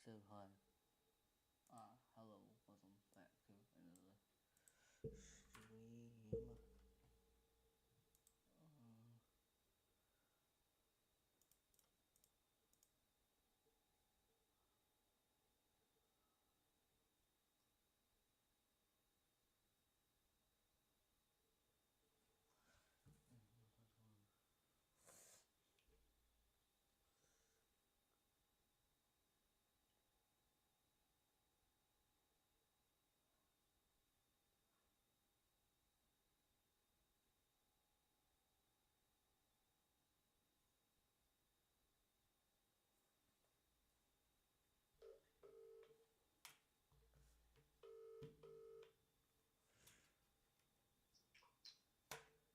So hi. Hello, welcome back to another stream.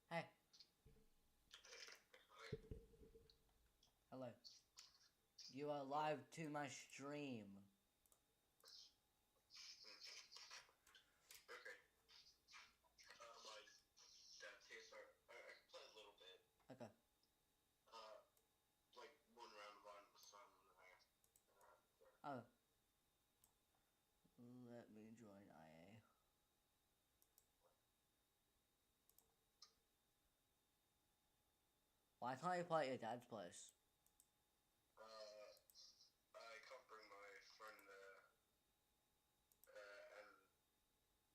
Hey. Hello. You are live to my stream. Okay. My dad's here, so I can play a little bit. Okay. Like one round of Iron Sun and Oh. Let me join IA. Why can't you play at your dad's place? I can't bring my friend there, and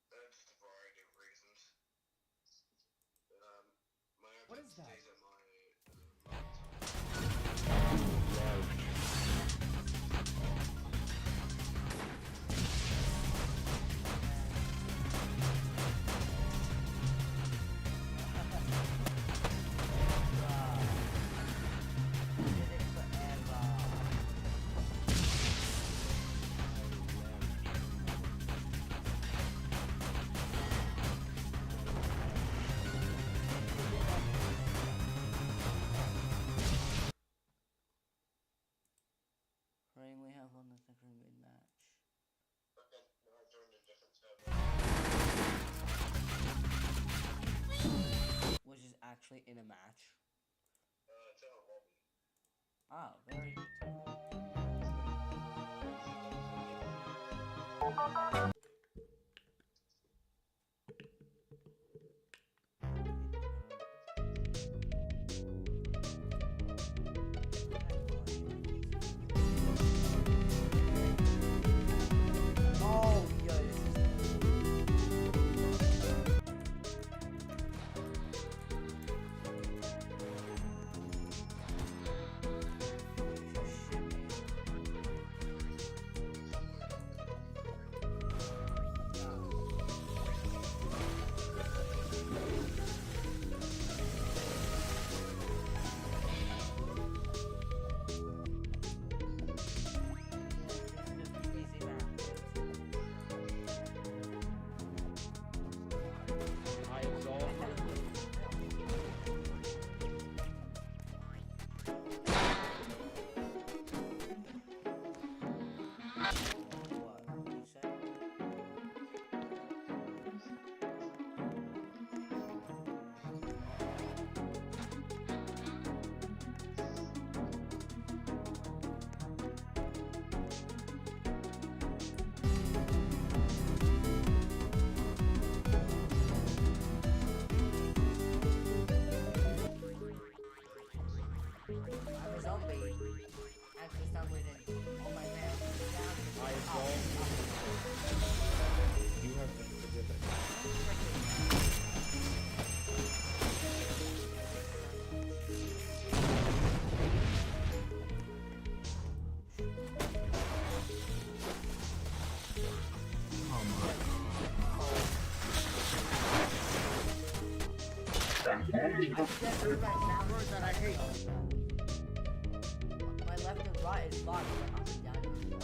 just a variety of reasons. My What iPad is that? stays at my mom's house. Rain, we have on the second mid-match. Okay, now I joined a different server. Which is actually in a match. It's in a lobby. Oh, very good. Oh, yeah, this is I absolve. what you said. I'm a zombie. And for some reason, all my fans I absolve. You have been forgiven. Numbers that I hate. My left and right is fine, but up and down is fine.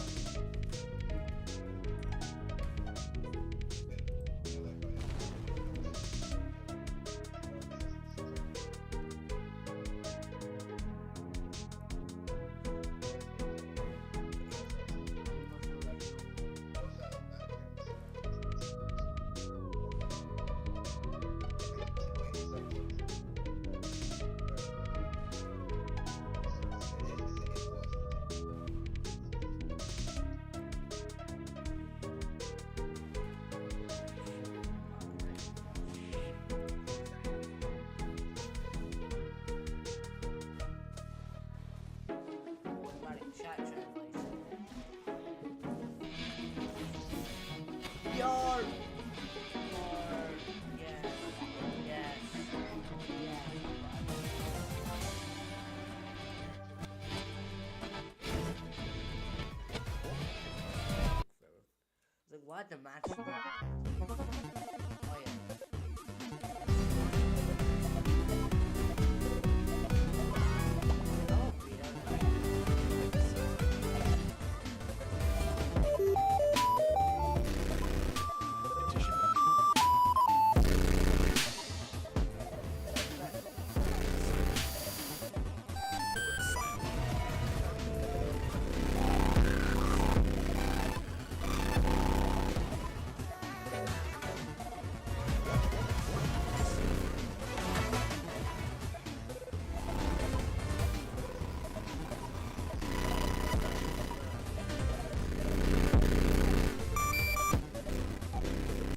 Like, why the match? Oh yeah.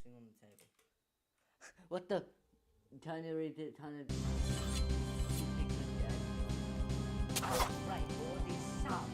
Oh, on the table. What the? Trying to read it, trying to. Oh, right, all these subs.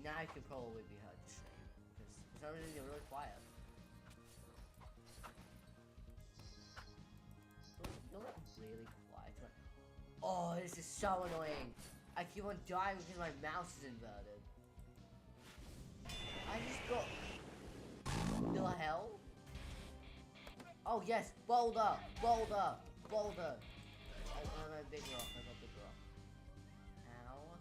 Now I could probably be heard to stream, because for some reason you're really quiet. You're like really quiet. Oh, this is so annoying. I keep on dying because my mouse is inverted. I just got... The hell? Oh yes, boulder! Boulder! Boulder! I got a big rock, I got a big rock. Ow.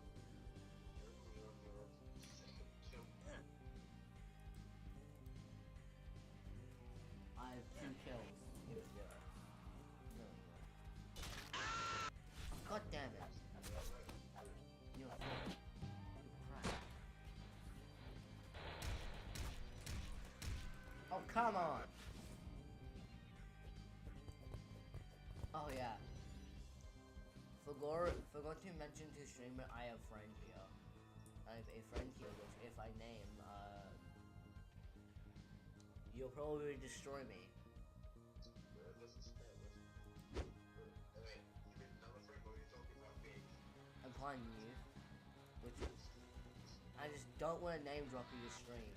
I have 2 kills. You have 0. No. God damn it. You're a fool. You crap. Oh, come on! Oh yeah. Forgot to mention to streamer I have a friend here. I have a friend here which if I name, you'll probably destroy me. I'm calling you. Which I just don't want to name drop you to stream.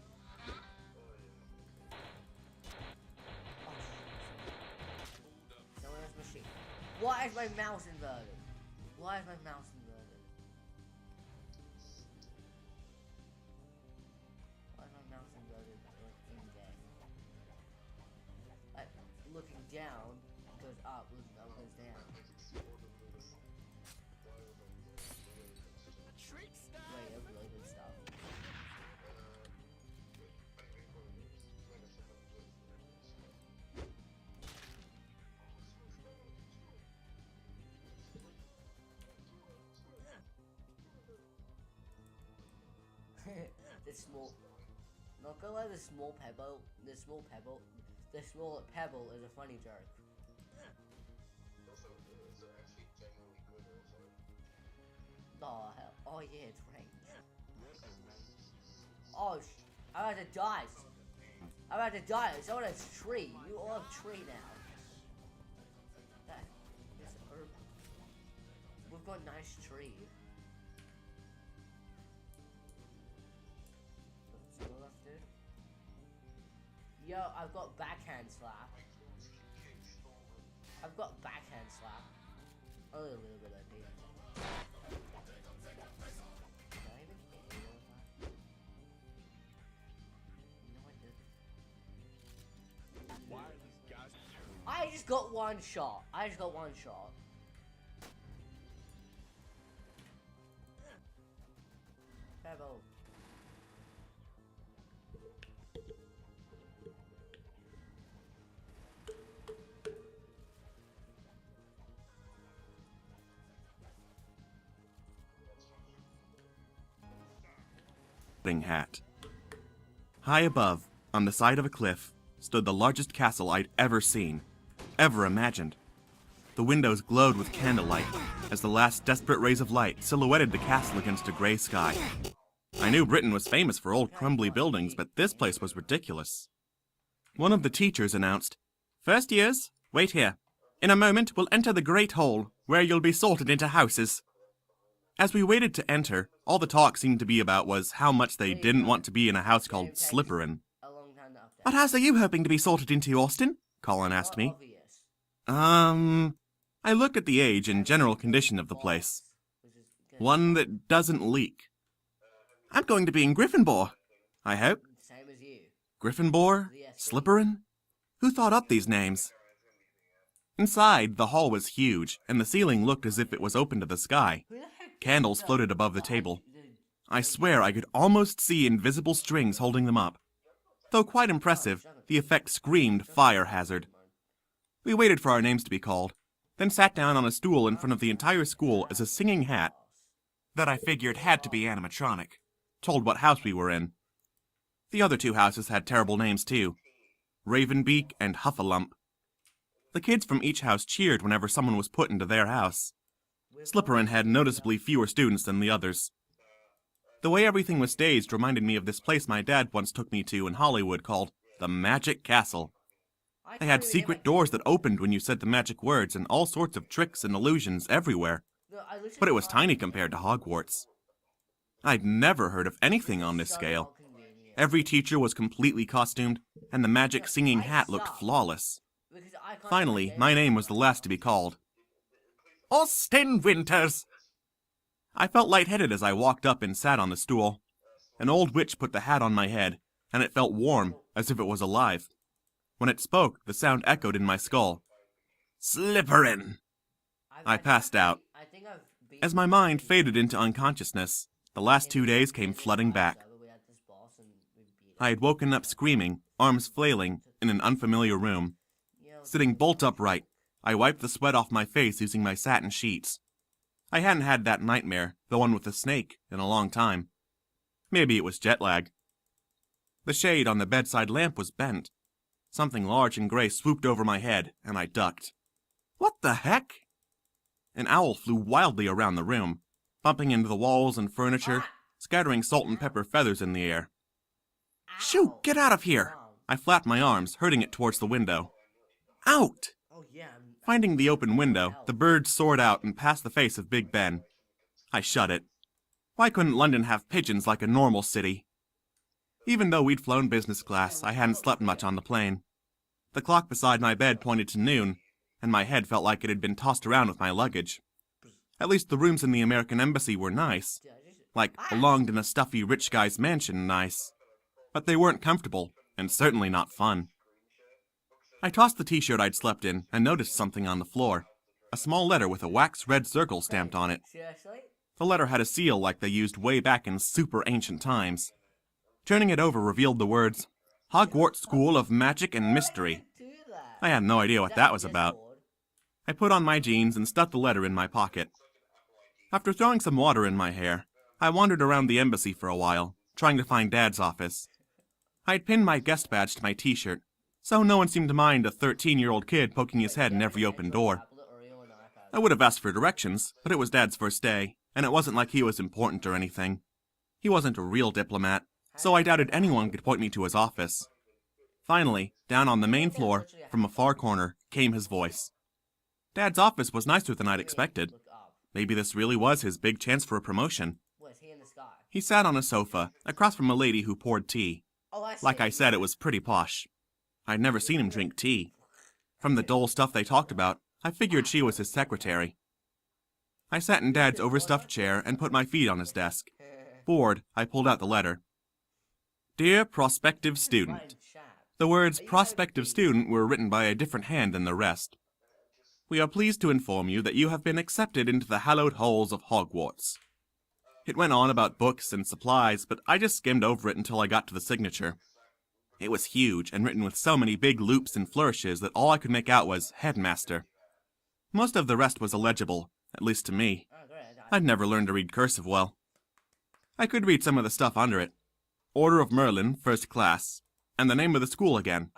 Someone else's machine. Why is my mouse inverted? Why is my mouse inverted? Why is my mouse inverted in game? Like, looking down goes up, looking up goes down. Wait, that's really good stuff. This small, not gonna lie, the small pebble is a funny joke. Oh hell, oh yeah, it's rain. Oh I'm about to die. I'm about to die. Someone has tree. You all have tree now. That is urban. We've got nice tree. Yo, I've got backhand slap. I've got backhand slap. Only a little bit, I think. Did I even hit you with that? No, I didn't. Why are these guys? I just got one shot. I just got one shot. Pebble. Hat. High above, on the side of a cliff, stood the largest castle I'd ever seen, ever imagined. The windows glowed with candlelight as the last desperate rays of light silhouetted the castle against a gray sky. I knew Britain was famous for old crumbly buildings, but this place was ridiculous. One of the teachers announced, "First years, wait here. In a moment we'll enter the Great Hall, where you'll be sorted into houses." As we waited to enter, all the talk seemed to be about was how much they didn't want to be in a house called Slipperin. "What house are you hoping to be sorted into, Austin?" Colin asked me. I looked at the age and general condition of the place. One that doesn't leak. "I'm going to be in Gryffindor, I hope." Same as you. Gryffindor? Slipperin? Who thought up these names? Inside, the hall was huge, and the ceiling looked as if it was open to the sky. Candles floated above the table. I swear I could almost see invisible strings holding them up. Though quite impressive, the effect screamed fire hazard. We waited for our names to be called, then sat down on a stool in front of the entire school as a singing hat, that I figured had to be animatronic, told what house we were in. The other two houses had terrible names too, Ravenbeak and Huffalump. The kids from each house cheered whenever someone was put into their house. Slipperin had noticeably fewer students than the others. The way everything was staged reminded me of this place my dad once took me to in Hollywood called the Magic Castle. They had secret doors that opened when you said the magic words and all sorts of tricks and illusions everywhere. But it was tiny compared to Hogwarts. I'd never heard of anything on this scale. Every teacher was completely costumed, and the magic singing hat looked flawless. Finally, my name was the last to be called. "Austin Winters!" I felt lightheaded as I walked up and sat on the stool. An old witch put the hat on my head, and it felt warm, as if it was alive. When it spoke, the sound echoed in my skull. "Slipperin!" I passed out. As my mind faded into unconsciousness, the last 2 days came flooding back. I had woken up screaming, arms flailing, in an unfamiliar room. Sitting bolt upright, I wiped the sweat off my face using my satin sheets. I hadn't had that nightmare, the one with the snake, in a long time. Maybe it was jet lag. The shade on the bedside lamp was bent. Something large and gray swooped over my head, and I ducked. What the heck? An owl flew wildly around the room, bumping into the walls and furniture, scattering salt and pepper feathers in the air. "Shoo, get out of here!" I flapped my arms, hurting it towards the window. "Out!" Finding the open window, the bird soared out and past the face of Big Ben. I shut it. Why couldn't London have pigeons like a normal city? Even though we'd flown business class, I hadn't slept much on the plane. The clock beside my bed pointed to noon, and my head felt like it had been tossed around with my luggage. At least the rooms in the American Embassy were nice. Like, belonged in a stuffy rich guy's mansion nice. But they weren't comfortable, and certainly not fun. I tossed the t-shirt I'd slept in and noticed something on the floor. A small letter with a wax red circle stamped on it. The letter had a seal like they used way back in super ancient times. Turning it over revealed the words, "Hogwarts School of Magic and Mystery." I had no idea what that was about. I put on my jeans and stuffed the letter in my pocket. After throwing some water in my hair, I wandered around the embassy for a while, trying to find Dad's office. I'd pinned my guest badge to my t-shirt, so no one seemed to mind a 13-year-old kid poking his head in every open door. I would have asked for directions, but it was Dad's first day, and it wasn't like he was important or anything. He wasn't a real diplomat, so I doubted anyone could point me to his office. Finally, down on the main floor, from a far corner, came his voice. Dad's office was nicer than I'd expected. Maybe this really was his big chance for a promotion. He sat on a sofa, across from a lady who poured tea. Like I said, it was pretty posh. I'd never seen him drink tea. From the dull stuff they talked about, I figured she was his secretary. I sat in Dad's overstuffed chair and put my feet on his desk. Bored, I pulled out the letter. Dear prospective student. The words prospective student were written by a different hand than the rest. We are pleased to inform you that you have been accepted into the hallowed halls of Hogwarts. It went on about books and supplies, but I just skimmed over it until I got to the signature. It was huge and written with so many big loops and flourishes that all I could make out was Headmaster. Most of the rest was illegible, at least to me. I'd never learned to read cursive well. I could read some of the stuff under it. Order of Merlin, first class. And the name of the school again.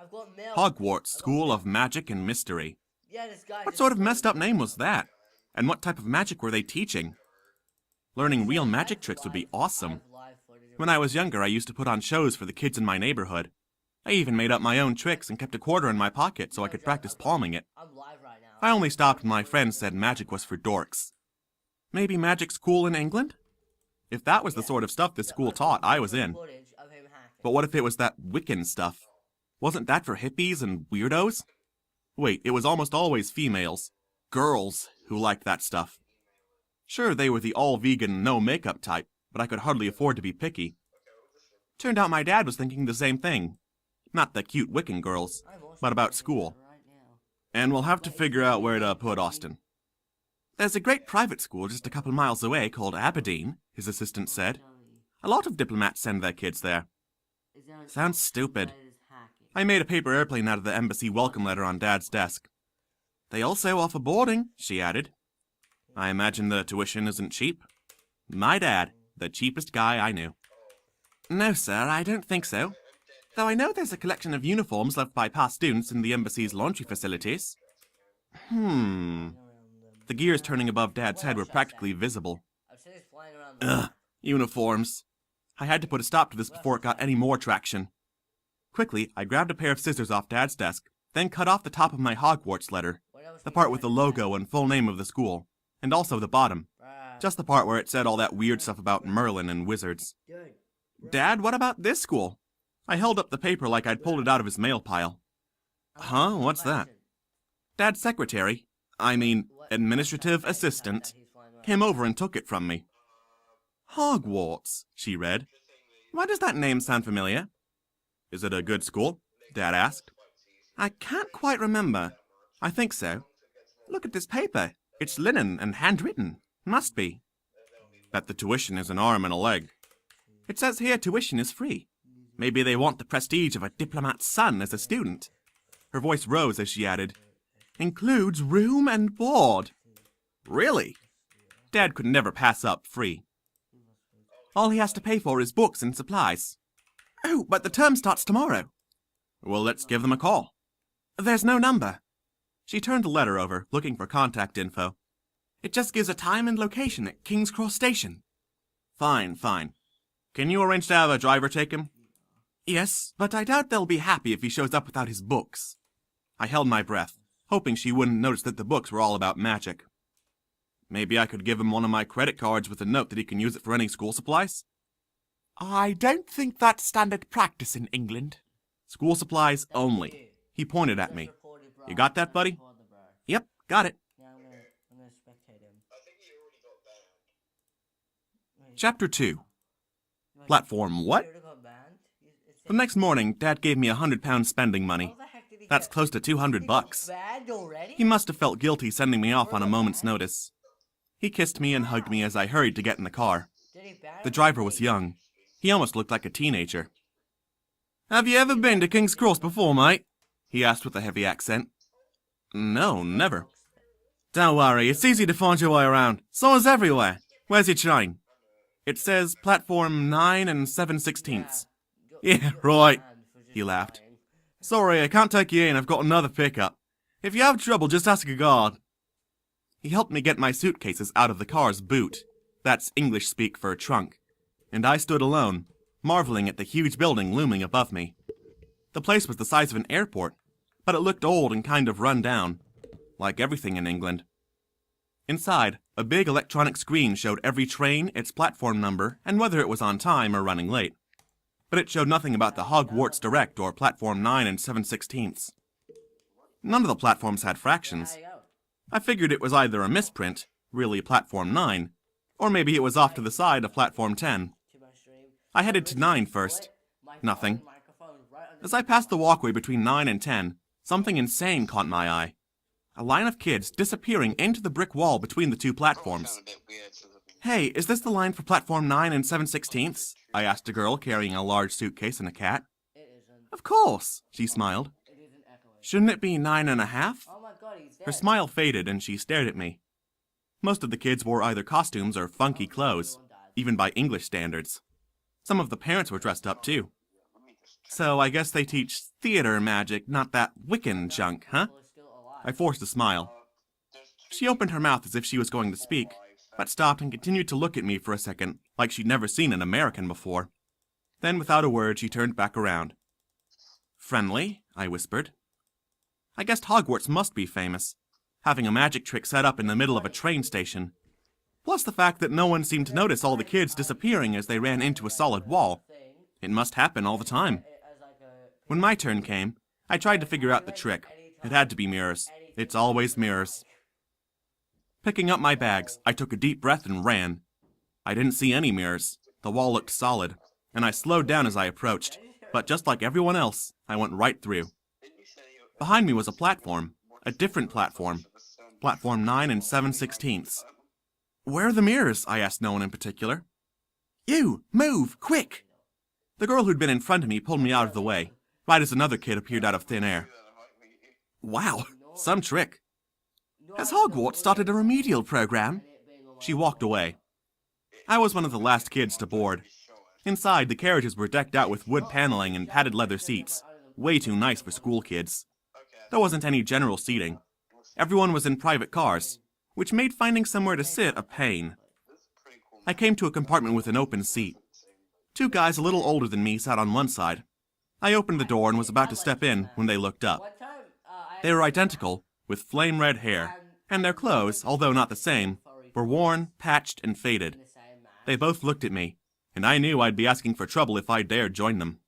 Hogwarts School of Magic and Mystery. Yeah, this guy. What sort of messed up name was that? And what type of magic were they teaching? Learning real magic tricks would be awesome. When I was younger, I used to put on shows for the kids in my neighborhood. I even made up my own tricks and kept a quarter in my pocket so I could practice palming it. I'm live right now. I only stopped when my friends said magic was for dorks. Maybe magic school in England? If that was the sort of stuff this school taught, I was in. Footage of him hacking. But what if it was that Wiccan stuff? Wasn't that for hippies and weirdos? Wait, it was almost always females. Girls who liked that stuff. Sure, they were the all-vegan, no-makeup type, but I could hardly afford to be picky. Turned out my dad was thinking the same thing. Not the cute Wiccan girls, but about school. Right now. And we'll have to figure out where to put Austin. There's a great private school just a couple miles away called Aberdeen, his assistant said. A lot of diplomats send their kids there. Sounds stupid. I made a paper airplane out of the embassy welcome letter on Dad's desk. They also offer boarding, she added. I imagine the tuition isn't cheap. My dad, the cheapest guy I knew. No, sir, I don't think so. Though I know there's a collection of uniforms left by past students in the embassy's laundry facilities. The gears turning above Dad's head were practically visible. I've seen this flying around the Ugh, uniforms. I had to put a stop to this before it got any more traction. Quickly, I grabbed a pair of scissors off Dad's desk, then cut off the top of my Hogwarts letter, the part with the logo and full name of the school, and also the bottom. Just the part where it said all that weird stuff about Merlin and wizards. Dad, what about this school? I held up the paper like I'd pulled it out of his mail pile. Huh? What's that? Dad's secretary, administrative assistant, came over and took it from me. Hogwarts, she read. Why does that name sound familiar? Is it a good school? Dad asked. I can't quite remember. I think so. Look at this paper. It's linen and handwritten. Must be. Bet the tuition is an arm and a leg. It says here tuition is free. Maybe they want the prestige of a diplomat's son as a student. Her voice rose as she added, includes room and board. Really? Dad could never pass up free. All he has to pay for is books and supplies. Oh, but the term starts tomorrow. Well, let's give them a call. There's no number. She turned the letter over, looking for contact info. It just gives a time and location at King's Cross Station. Fine. Can you arrange to have a driver take him? Yes, but I doubt they'll be happy if he shows up without his books. I held my breath, hoping she wouldn't notice that the books were all about magic. Maybe I could give him one of my credit cards with a note that he can use it for any school supplies? I don't think that's standard practice in England. School supplies only. He pointed at me. You got that, buddy? Yep, got it. Yeah, I'm gonna spectate him. I think he already got banned. Chapter 2. Platform what? The next morning, Dad gave me £100 spending money. That's close to $200. Banned already? He must have felt guilty sending me off on a moment's notice. He kissed me and hugged me as I hurried to get in the car. The driver was young. He almost looked like a teenager. Have you ever been to King's Cross before, mate? He asked with a heavy accent. No, never. Don't worry, it's easy to find your way around. Signs everywhere. Where's your train? It says platform 9 and 7/16. Yeah, right. He laughed. Sorry, I can't take you in. I've got another pickup. If you have trouble, just ask a guard. He helped me get my suitcases out of the car's boot. That's English speak for trunk. And I stood alone, marveling at the huge building looming above me. The place was the size of an airport, but it looked old and kind of run down, like everything in England. Inside, a big electronic screen showed every train, its platform number, and whether it was on time or running late. But it showed nothing about the Hogwarts Direct or Platform 9 and 7/16. None of the platforms had fractions. I figured it was either a misprint, really Platform 9, or maybe it was off to the side of Platform 10. I headed to 9 first. Nothing. As I passed the walkway between 9 and 10, something insane caught my eye. A line of kids disappearing into the brick wall between the two platforms. Hey, is this the line for Platform 9 and 7/16? I asked a girl carrying a large suitcase and a cat. Of course, she smiled. Shouldn't it be 9.5? Her smile faded and she stared at me. Most of the kids wore either costumes or funky clothes, even by English standards. Some of the parents were dressed up too. So I guess they teach theater magic, not that Wiccan junk, huh? I forced a smile. She opened her mouth as if she was going to speak, but stopped and continued to look at me for a second, like she'd never seen an American before. Then, without a word, she turned back around. "Friendly?" I whispered. I guessed Hogwarts must be famous, having a magic trick set up in the middle of a train station. Plus the fact that no one seemed to notice all the kids disappearing as they ran into a solid wall. It must happen all the time. When my turn came, I tried to figure out the trick. It had to be mirrors. It's always mirrors. Picking up my bags, I took a deep breath and ran. I didn't see any mirrors. The wall looked solid, and I slowed down as I approached. But just like everyone else, I went right through. Behind me was a platform. A different platform. Platform 9 and 7/16. "Where are the mirrors?" I asked no one in particular. "You! Move! Quick!" The girl who'd been in front of me pulled me out of the way, right as another kid appeared out of thin air. "Wow, some trick. Has Hogwarts started a remedial program?" She walked away. I was one of the last kids to board. Inside, the carriages were decked out with wood paneling and padded leather seats. Way too nice for school kids. There wasn't any general seating. Everyone was in private cars, which made finding somewhere to sit a pain. I came to a compartment with an open seat. Two guys a little older than me sat on one side. I opened the door and was about to step in when they looked up. They were identical, with flame-red hair, and their clothes, although not the same, were worn, patched, and faded. They both looked at me, and I knew I'd be asking for trouble if I dared join them.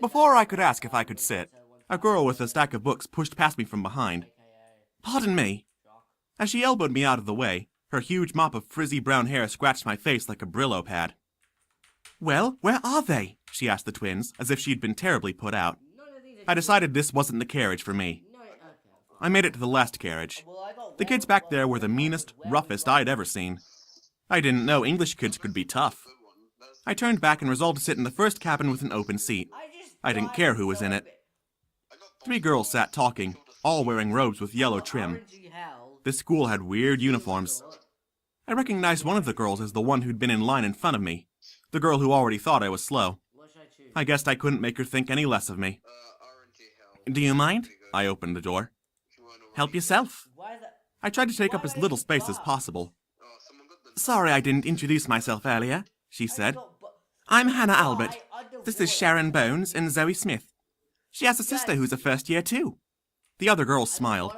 Before I could ask if I could sit, a girl with a stack of books pushed past me from behind. "Pardon me." As she elbowed me out of the way, her huge mop of frizzy brown hair scratched my face like a Brillo pad. "Well, where are they?" she asked the twins, as if she'd been terribly put out. I decided this wasn't the carriage for me. I made it to the last carriage. The kids back there were the meanest, roughest I'd ever seen. I didn't know English kids could be tough. I turned back and resolved to sit in the first cabin with an open seat. I didn't care who was in it. 3 girls sat talking, all wearing robes with yellow trim. This school had weird uniforms. I recognized one of the girls as the one who'd been in line in front of me, the girl who already thought I was slow. I guessed I couldn't make her think any less of me. "Do you mind?" I opened the door. "Help yourself." I tried to take up as little space as possible. "Sorry I didn't introduce myself earlier," she said. "I'm Hannah Albert. This is Sharon Bones and Zoe Smith. She has a sister who's a first year too." The other girls smiled.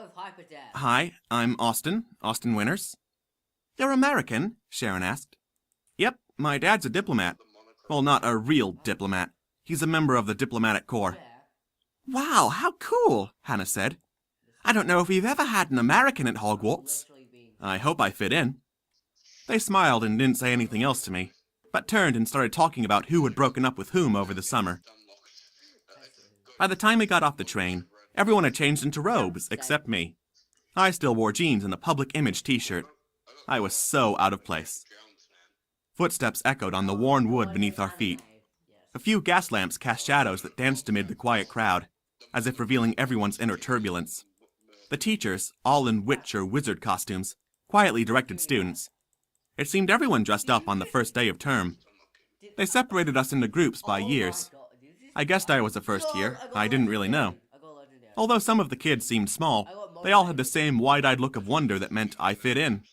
"Hi, I'm Austin Winters." "You're American?" Sharon asked. "Yep, my dad's a diplomat. Well, not a real diplomat. He's a member of the diplomatic corps." "Wow, how cool," Hannah said. "I don't know if we've ever had an American at Hogwarts." I hope I fit in. They smiled and didn't say anything else to me, but turned and started talking about who had broken up with whom over the summer. By the time we got off the train, everyone had changed into robes, except me. I still wore jeans and a public image t-shirt. I was so out of place. Footsteps echoed on the worn wood beneath our feet. A few gas lamps cast shadows that danced amid the quiet crowd, as if revealing everyone's inner turbulence. The teachers, all in witch or wizard costumes, quietly directed students. It seemed everyone dressed up on the first day of term. They separated us into groups by years. I guessed I was a first year. I didn't really know. Although some of the kids seemed small, they all had the same wide-eyed look of wonder that meant I fit in.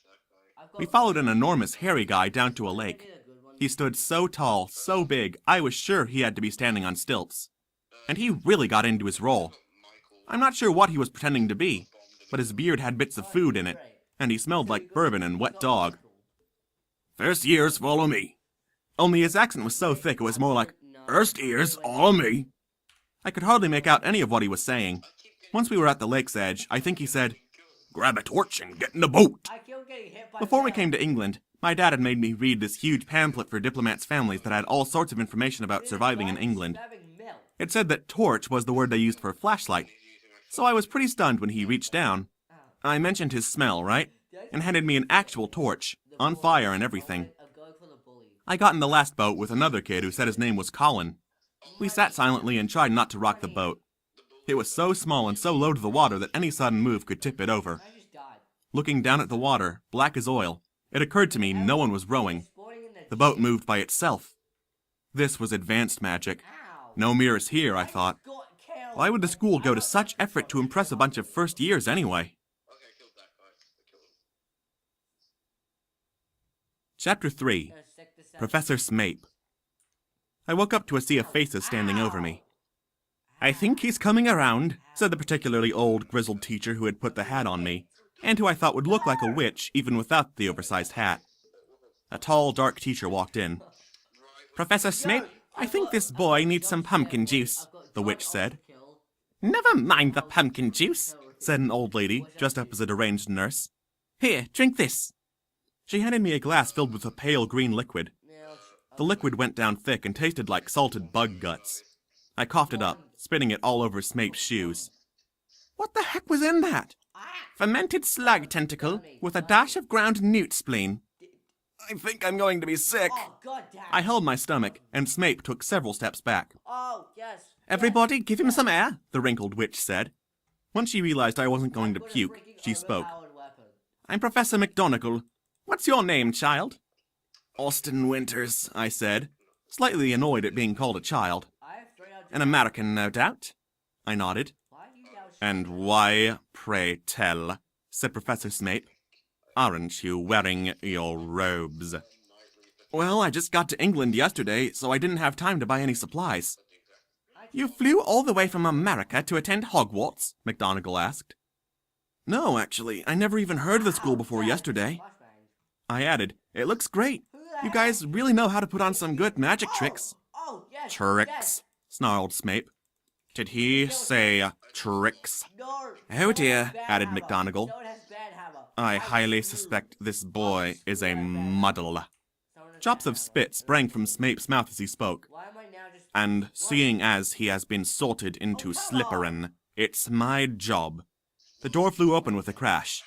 We followed an enormous hairy guy down to a lake. He stood so tall, so big, I was sure he had to be standing on stilts. And he really got into his role. I'm not sure what he was pretending to be, but his beard had bits of food in it, and he smelled like bourbon and wet dog. "First years, follow me." Only his accent was so thick it was more like, "First years, follow me." I could hardly make out any of what he was saying. Once we were at the lake's edge, I think he said, "Grab a torch and get in the boat." Before we came to England, my dad had made me read this huge pamphlet for diplomats' families that had all sorts of information about surviving in England. It said that torch was the word they used for flashlight, so I was pretty stunned when he reached down. I mentioned his smell, right? And handed me an actual torch, on fire and everything. I got in the last boat with another kid who said his name was Colin. We sat silently and tried not to rock the boat. It was so small and so low to the water that any sudden move could tip it over. Looking down at the water, black as oil, it occurred to me no one was rowing. The boat moved by itself. This was advanced magic. No mirrors here, I thought. Why would the school go to such effort to impress a bunch of first years anyway? Okay, I killed that guy. I killed him. Chapter 3. Professor Snape. I woke up to a sea of faces standing over me. I think he's coming around, said the particularly old, grizzled teacher who had put the hat on me, and who I thought would look like a witch even without the oversized hat. A tall, dark teacher walked in. Professor Snape, I think this boy needs some pumpkin juice, the witch said. Never mind the pumpkin juice, said an old lady, dressed up as a deranged nurse. Here, drink this. She handed me a glass filled with a pale green liquid. The liquid went down thick and tasted like salted bug guts. I coughed it up, spitting it all over Snape's shoes. What the heck was in that? Fermented slug tentacle with a dash of ground newt spleen. I think I'm going to be sick. Oh, God damn. I held my stomach, and Snape took several steps back. Oh, yes. Everybody give him some air, the wrinkled witch said. Once she realized I wasn't going to puke, she spoke. I'm Professor McGonagall. What's your name, child? Austin Winters, I said, slightly annoyed at being called a child. An American, no doubt. I nodded. And why, pray tell, said Professor Snape, aren't you wearing your robes? Well, I just got to England yesterday, so I didn't have time to buy any supplies. You flew all the way from America to attend Hogwarts? McGonagall asked. No, actually, I never even heard of the school before yesterday. I added, it looks great. You guys really know how to put on some good magic tricks. Oh, yes. Tricks, snarled Snape. Did he say tricks? No. Oh dear, added McGonagall. No one has bad hammer. I highly suspect this boy is a muddle. Drops of spit sprang from Snape's mouth as he spoke. Why am I now just... And seeing as he has been sorted into Slytherin, it's my job. The door flew open with a crash.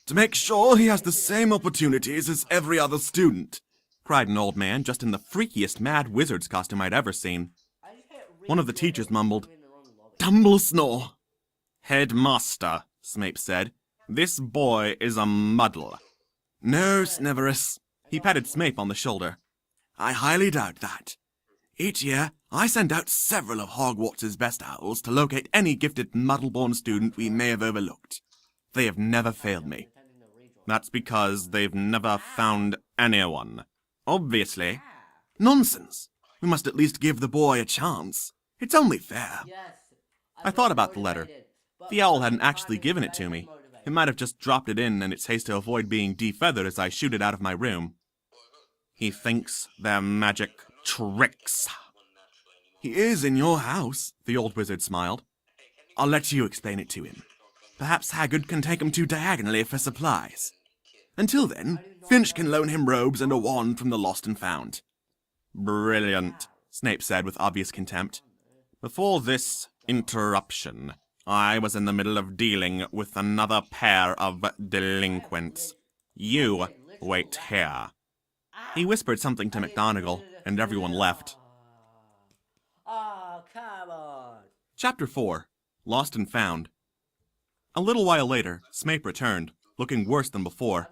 To make sure he has the same opportunities as every other student, cried an old man dressed in the freakiest mad wizard's costume I'd ever seen. One of the teachers mumbled, Dumblesnore. Headmaster, Snape said, this boy is a muddle. No, Severus. He patted Snape on the shoulder. I highly doubt that. Each year, I send out several of Hogwarts' best owls to locate any gifted muddle-born student we may have overlooked. They have never failed me. That's because they've never found anyone. Obviously. Nonsense. We must at least give the boy a chance. It's only fair. Yes. I thought about the letter. The owl hadn't actually given it to me. It might have just dropped it in its haste to avoid being defeathered as I shoot it out of my room. He thinks they're magic tricks. He is in your house, the old wizard smiled. I'll let you explain it to him. Perhaps Hagrid can take him to Diagonally for supplies. Until then, Finch can loan him robes and a wand from the Lost and Found. Brilliant, Snape said with obvious contempt. Before this interruption, I was in the middle of dealing with another pair of delinquents. You wait here. He whispered something to McGonagall, and everyone left. Oh, come on. Chapter 4. Lost and Found. A little while later, Snape returned, looking worse than before.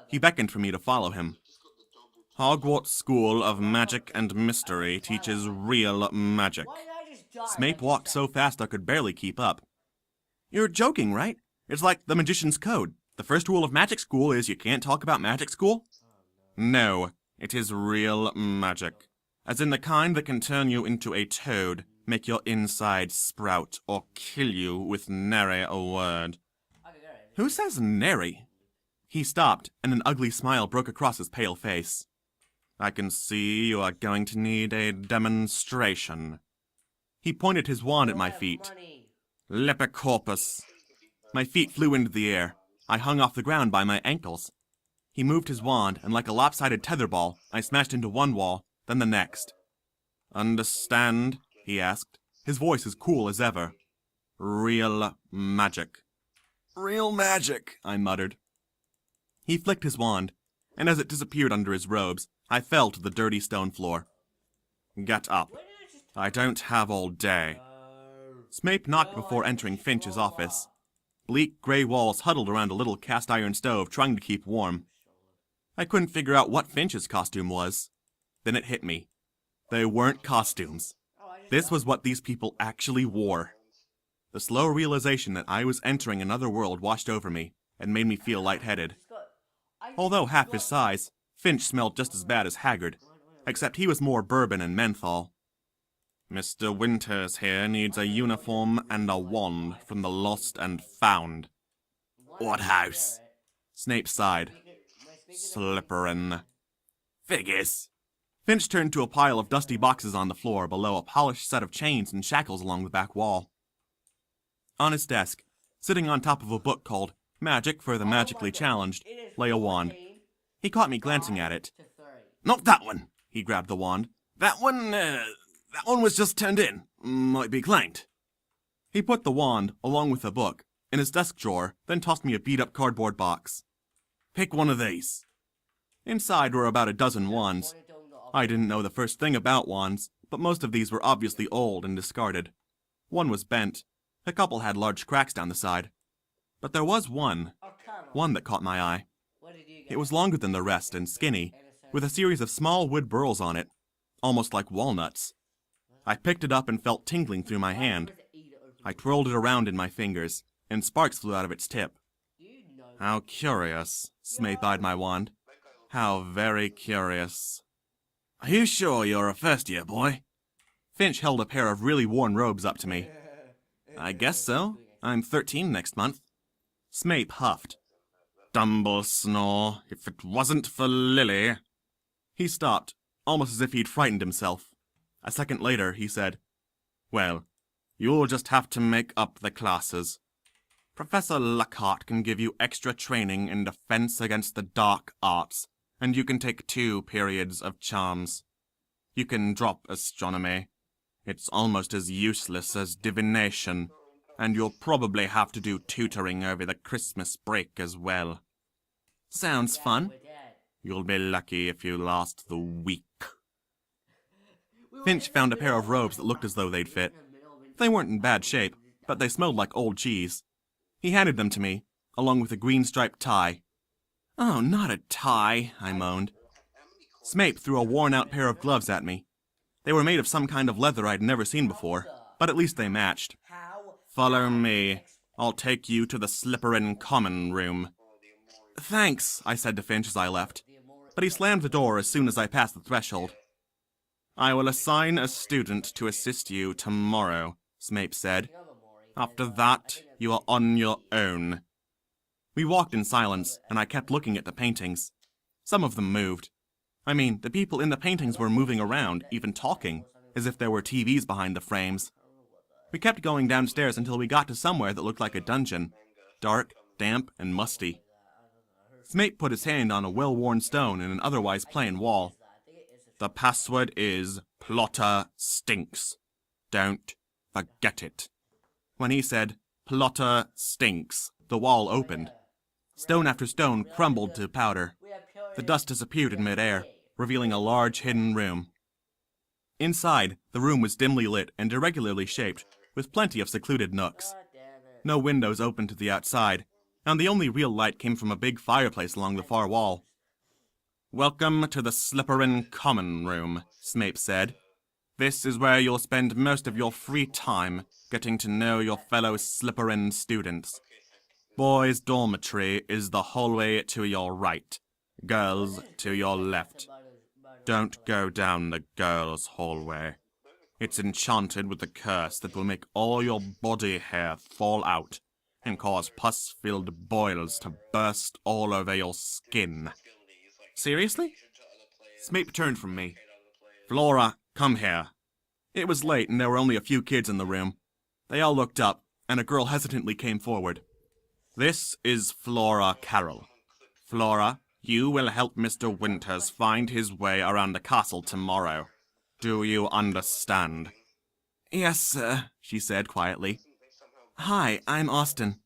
He beckoned for me to follow him. Hogwarts School of Magic and Mystery teaches real magic. Snape walked so fast I could barely keep up. You're joking, right? It's like the Magician's Code. The first rule of magic school is you can't talk about magic school? No, it is real magic. As in the kind that can turn you into a toad, make your inside sprout, or kill you with nary a word. Who says nary? He stopped, and an ugly smile broke across his pale face. I can see you are going to need a demonstration. He pointed his wand at my feet. Lepicorpus. My feet flew into the air. I hung off the ground by my ankles. He moved his wand, and like a lopsided tetherball, I smashed into one wall, then the next. Understand? He asked, his voice as cool as ever. Real magic. Real magic, I muttered. He flicked his wand, and as it disappeared under his robes, I fell to the dirty stone floor. Get up. I don't have all day. Snape knocked before entering Finch's office. Bleak gray walls huddled around a little cast-iron stove trying to keep warm. I couldn't figure out what Finch's costume was. Then it hit me. They weren't costumes. This was what these people actually wore. The slow realization that I was entering another world washed over me and made me feel lightheaded. Although half his size, Finch smelled just as bad as Haggard, except he was more bourbon and menthol. Mr. Winters here needs a uniform and a wand from the lost and found. What house? Snape sighed. Slytherin. Figures. Finch turned to a pile of dusty boxes on the floor below a polished set of chains and shackles along the back wall. On his desk, sitting on top of a book called Magic for the Magically Challenged, lay a wand. He caught me glancing at it. Not that one! He grabbed the wand. That one was just turned in. Might be claimed. He put the wand, along with the book, in his desk drawer, then tossed me a beat-up cardboard box. Pick one of these. Inside were about a dozen wands. I didn't know the first thing about wands, but most of these were obviously old and discarded. One was bent. A couple had large cracks down the side. But there was one that caught my eye. It was longer than the rest and skinny, with a series of small wood burls on it, almost like walnuts. I picked it up and felt tingling through my hand. I twirled it around in my fingers, and sparks flew out of its tip. How curious, Snape eyed my wand. How very curious. Are you sure you're a first-year boy? Finch held a pair of really worn robes up to me. I guess so. I'm 13 next month. Snape huffed. Dumble snore, if it wasn't for Lily. He stopped, almost as if he'd frightened himself. A second later, he said, Well, you'll just have to make up the classes. Professor Lockhart can give you extra training in defense against the dark arts, and you can take 2 periods of charms. You can drop astronomy. It's almost as useless as divination, and you'll probably have to do tutoring over the Christmas break as well. Sounds fun. You'll be lucky if you last the week. Finch found a pair of robes that looked as though they'd fit. They weren't in bad shape, but they smelled like old cheese. He handed them to me, along with a green striped tie. Oh, not a tie, I moaned. Snape threw a worn-out pair of gloves at me. They were made of some kind of leather I'd never seen before, but at least they matched. Follow me. I'll take you to the Slytherin common room. Thanks, I said to Finch as I left, but he slammed the door as soon as I passed the threshold. I will assign a student to assist you tomorrow, Snape said. After that, you are on your own. We walked in silence, and I kept looking at the paintings. Some of them moved. I mean, the people in the paintings were moving around, even talking, as if there were TVs behind the frames. We kept going downstairs until we got to somewhere that looked like a dungeon. Dark, damp, and musty. Snape put his hand on a well-worn stone in an otherwise plain wall. The password is Plotter Stinks. Don't forget it. When he said, Plotter Stinks, the wall opened. Stone after stone crumbled to powder. The dust disappeared in midair, revealing a large hidden room. Inside, the room was dimly lit and irregularly shaped, with plenty of secluded nooks. No windows opened to the outside, and the only real light came from a big fireplace along the far wall. Welcome to the Slytherin common room, Snape said. This is where you'll spend most of your free time getting to know your fellow Slytherin students. Boys' dormitory is the hallway to your right. Girls to your left. Don't go down the girls' hallway. It's enchanted with a curse that will make all your body hair fall out and cause pus-filled boils to burst all over your skin. Seriously? Snape turned from me. Flora, come here. It was late and there were only a few kids in the room. They all looked up, and a girl hesitantly came forward. This is Flora Carroll. Flora, you will help Mr. Winters find his way around the castle tomorrow. Do you understand? Yes, sir, she said quietly. Hi, I'm Austin.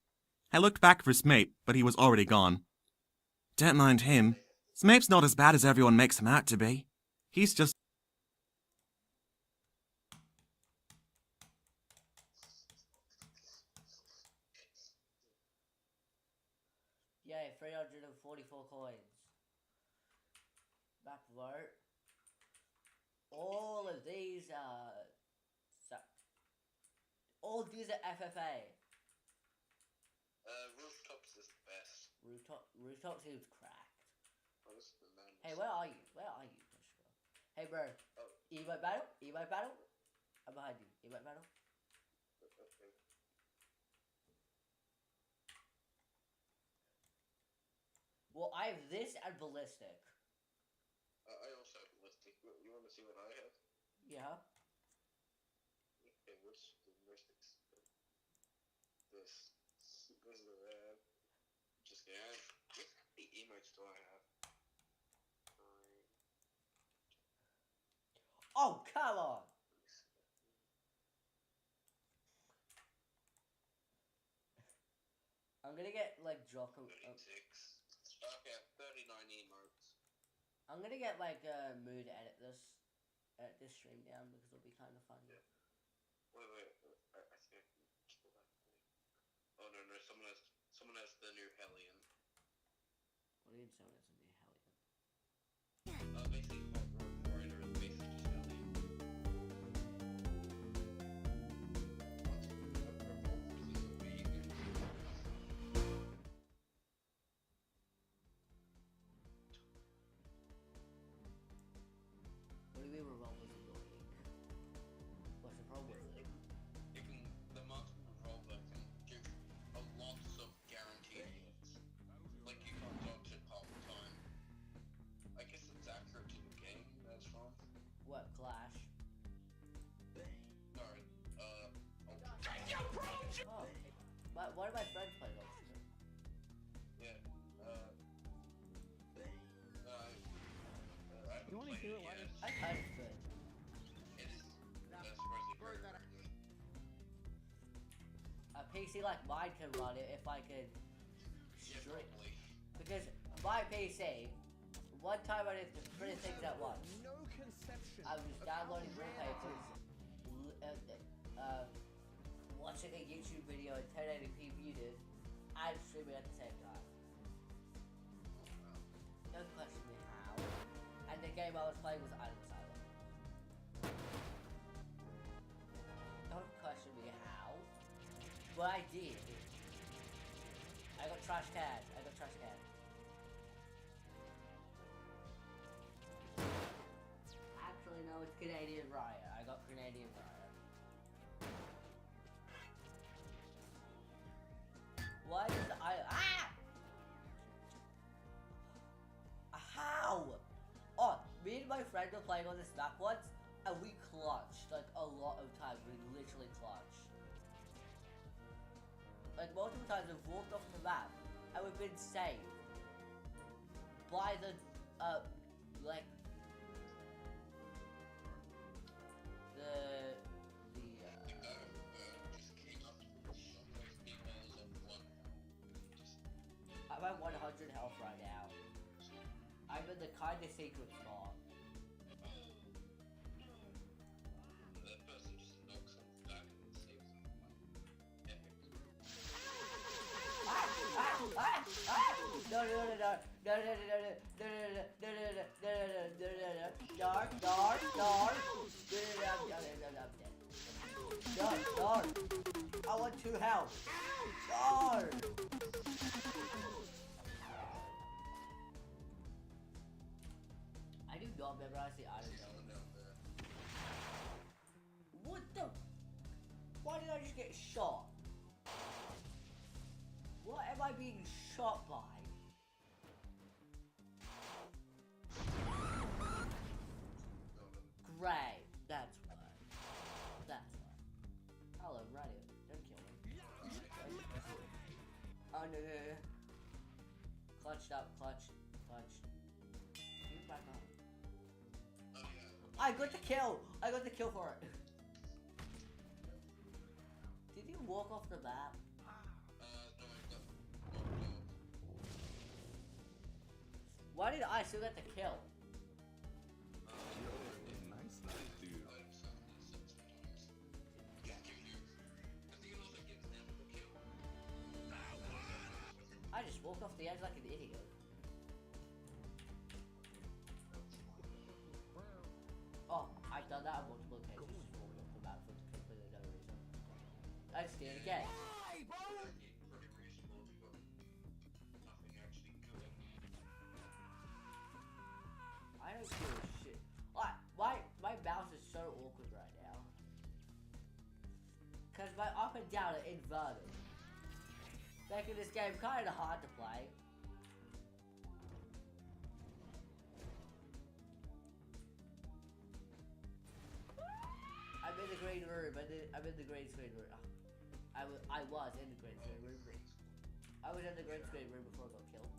I looked back for Snape, but he was already gone. Don't mind him. Snape's not as bad as everyone makes him out to be. He's just... Yay, 344 coins. Back vote. All of these are... All these are FFA. Rooftops is the best. Rooftop seems cracked. Oh, this is the man. Hey, where are you? Where are you, Joshua? Hey, bro. Oh. Emote battle? Emote battle? I'm behind you. Emote battle? Okay. Well, I have this and ballistic. I also have ballistic. You want to see what I have? Yeah. Okay, what's the ballistics? This is the red. Just kidding. What the emotes do I have? Oh, come on! I'm gonna get, like, Jocko... 36. Okay, 39 emotes. I'm gonna get, like, Mood to edit this stream down because it'll be kind of funny. Yeah. Wait. I think I can kill that thing. Oh, no. Someone has the new Hellion. What do you mean someone has a new Hellion? Basically, Rider is basically just Hellion. What do you mean revolver's annoying? What's the problem with it? The multiple revolver can give a lot of guaranteed hits. Like, you can't dodge it half the time. I guess it's accurate to the game, that's fine. What, Clash? No, Oh. One of my friends played Ultimate. yeah, You want to hear it live? I kind of could. It is, surprisingly very good. A PC like mine can run it if I could Yeah, stream. probably. Because my PC, one time I did 3 things at once. No conception. I was downloading wallpapers, watching a YouTube video in 1080p muted, and streaming at the same time. Don't question me how. And the game I was playing was Island Silent. Don't question me how. But I did. I got trash can. Actually, no, it's Canadian Riot. I got Canadian Riot. Why does How? Oh, me and my friend were playing on this map once, and we clutched, like, a lot of times. We literally clutched. Like, multiple times we've walked off the map, and we've been saved by the, Just came up with shockwave meatballs on one. I'm at 100 health right now. I'm in the kind of secret spot. That person just knocks them back and saves them. Epic. I want 2 health. Darn. I do not memorize the item. Someone down there. What the? Why did I just get shot? What am I being shot by? Great. That's why. Hello, radio. Don't kill me. Oh no. Clutched up. Clutched. Move back up. Oh yeah. I got the kill for it. Did you walk off the map? No, Why did I still get the kill? Nice night, dude. I just walked off the edge like an idiot. Oh, I've done that on multiple occasions. Just walking off the map for completely no reason. I just did it again. Pretty reasonable if you've got nothing actually good. I don't give a shit. My mouse is so awkward right now. Cause my up and down are inverted. Making this game kinda hard to play. I'm in the green room. I'm in the green screen room. I was in the green screen room. I was in the green screen room before I got killed.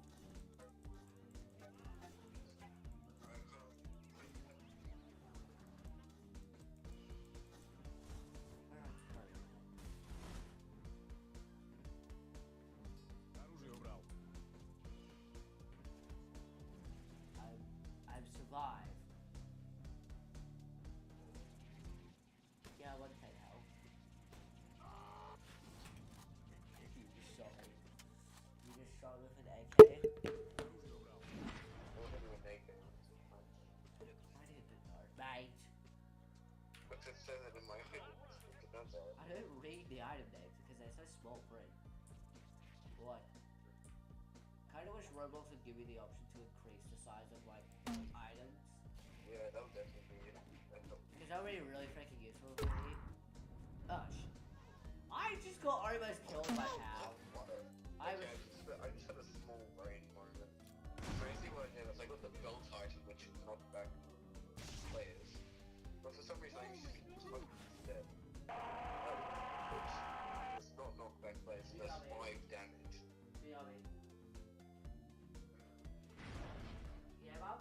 Оружие убрал. I've survived. Yeah, what the hell? You just shot me. You just shot with an AK? Оружие убрал. I didn't know, mate. But it says it in my opinion. I don't read the item names because they're so small print. What? Kinda wish Roblox would give me the option to increase the size of like items. Yeah, that would definitely be it. Because that would be really freaking useful for me. Oh shit. I just got almost killed by Hal. I just had a small brain moment. Basically what I did was I got the belt item which knocked back players. But for some reason I used instead. It's not knocked back players, it does 5 damage. Yeah, Bob?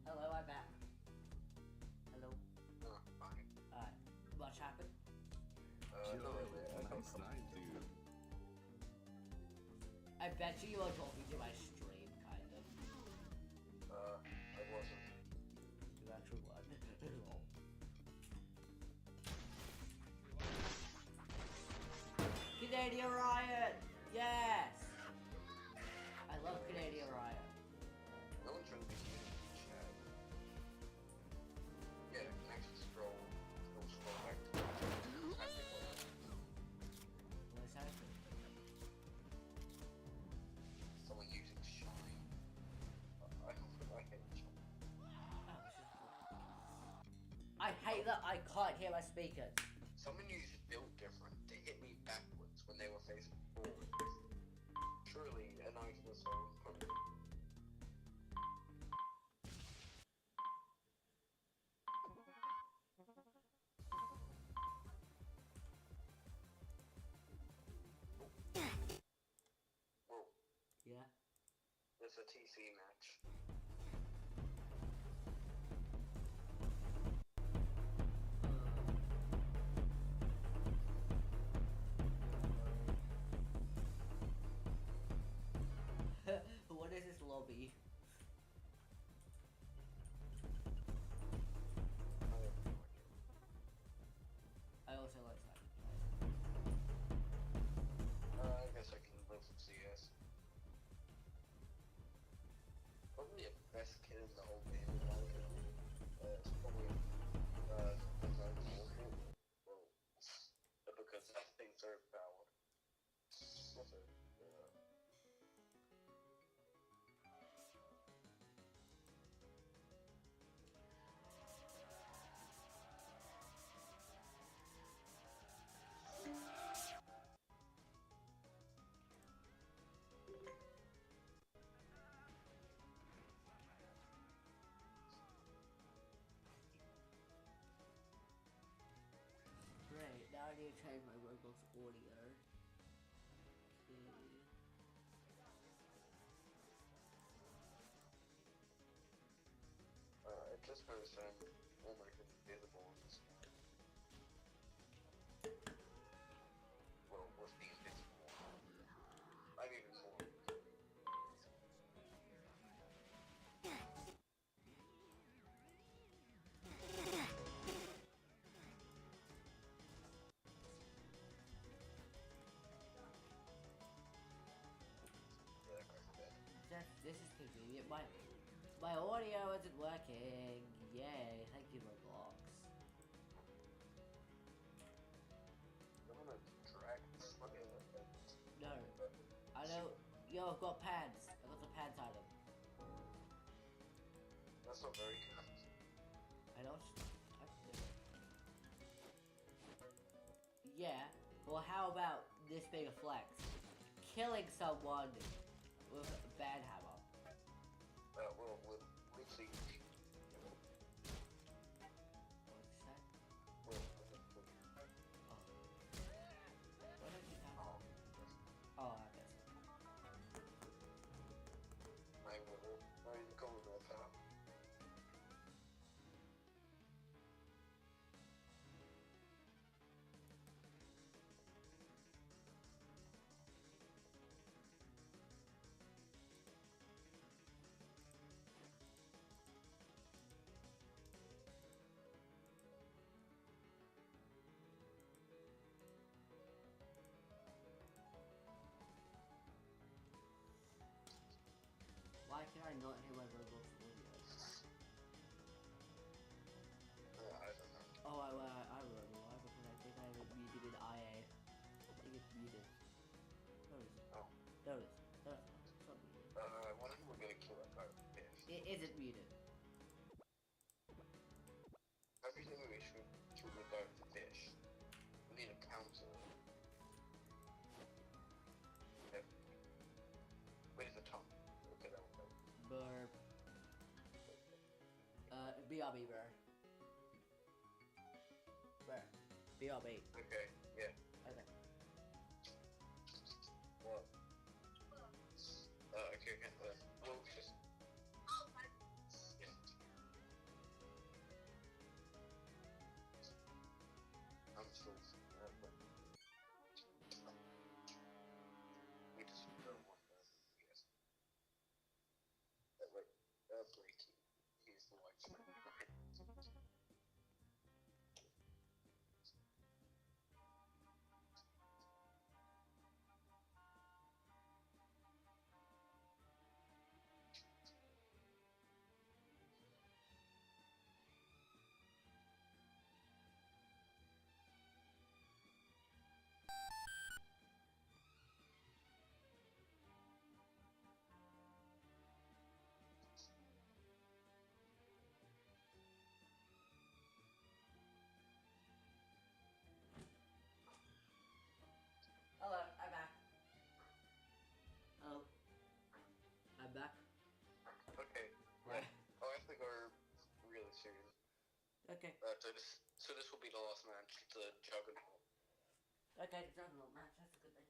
Hello, I'm back. Hello. Oh, fine. Much happened? Not really. Nice night, dude. I bet you are talking to my stream, kind of. I wasn't. You actually won. Canadian Riot! Yes! I love Canadian Riot. No one's really been using the chat. Yeah, I can actually scroll back to What's happening? someone using Shine. I hate Shine. I hate that I can't hear my speakers. Someone used built different to hit me backwards when they were facing forwards. Truly an item of soul. Whoa, Yeah? there's a TC match. What is this lobby? I also like that. I guess I can live with CS. Probably audio. Okay. It just goes almost invisible on this one. Well, with the invisible one. I'm even more. This is convenient. My audio isn't working. Yay! Thank you, Roblox. I'm gonna drag this. No, I know. Yo, I've got pants. I got the pants item. That's not very good. I don't. Yeah. Well, how about this being a flex? Killing someone with a bad hammer. Well, we'll see. What's that? Well, Oh. What did you have? Oh, I guess. I will. I'm going with that. Why can I not hear my Roblox audio? I don't know. Oh, I remember why, because I think I muted in IA. I think it's muted. No, it isn't. Oh. No, it isn't. No, it's not muted. I wonder if we're gonna kill that guy with fish. It isn't muted. Every time we should kill the guy with the fish, we need a counter. Yep. Where's the tongue? Look at that one. Burp. BRB, bro. Bro. BRB. Okay, yeah. Okay. What? Okay, we'll just... Yeah. I'm still... we just don't want that, yes. Wait, breaking. He's the white man. Hello, I'm back. Hello. I'm back. Okay. Right. Oh, I think we're really serious. Okay. So this will be the last match, the Juggernaut. Okay, Juggernaut match, that's a good thing.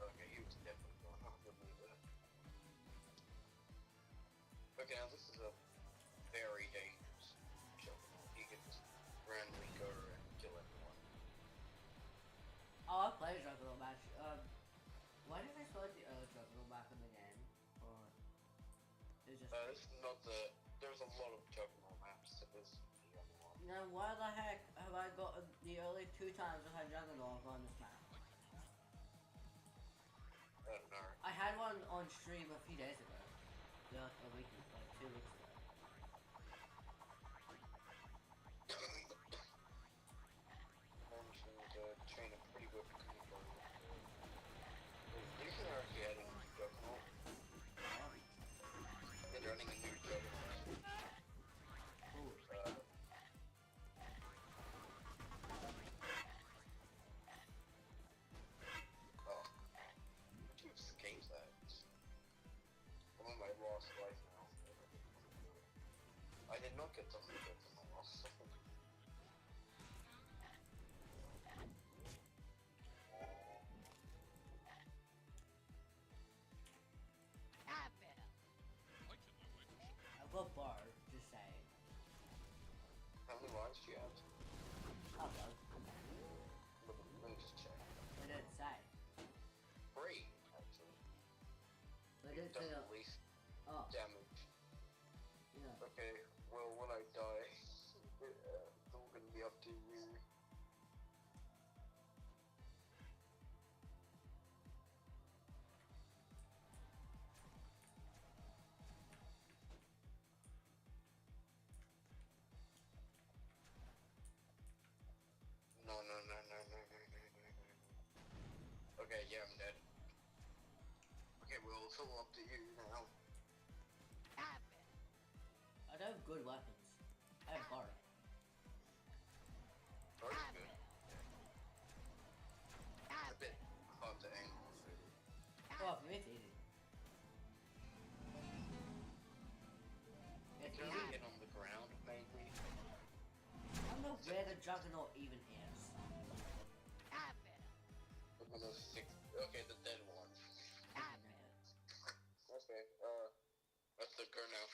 Okay, he was definitely going off with me there. Okay, now this is a very dangerous Juggernaut. He can just randomly go and kill everyone. Oh, I played a Juggernaut match. Why did I select the other Juggernaut map in the game? Or it's just This is not the... There's a lot of Juggernaut maps, so this is the other one. now why the heck have I got the early 2 times I've had Juggernaut on this map? don't know. I had one on stream a few days ago. Yeah, a week, like 2 weeks ago. Mentioned train a pretty good people. You can actually add a new juggernaut. They're running a new juggernaut. Ooh. Oh. Which game's that? I'm on my lost life now. I did not get the lead from my lost life. I've got barred, just saying. How many lives do you have? Oh, well, Let me just check. I didn't say. 3, actually. I didn't say. Does at least Oh, damage. yeah. Okay, well, when I die, it's all gonna be up to you. No. Okay, yeah, I'm dead. Okay, well, it's all up to you now. I don't have good weapons. I have barred. Very good. A bit hard to aim. Oh, for me it's easy. You It's can easy. only hit on the ground, mainly. I don't know where the juggernaut even is. Look at those 6. Okay, the dead one. Okay, let's go now.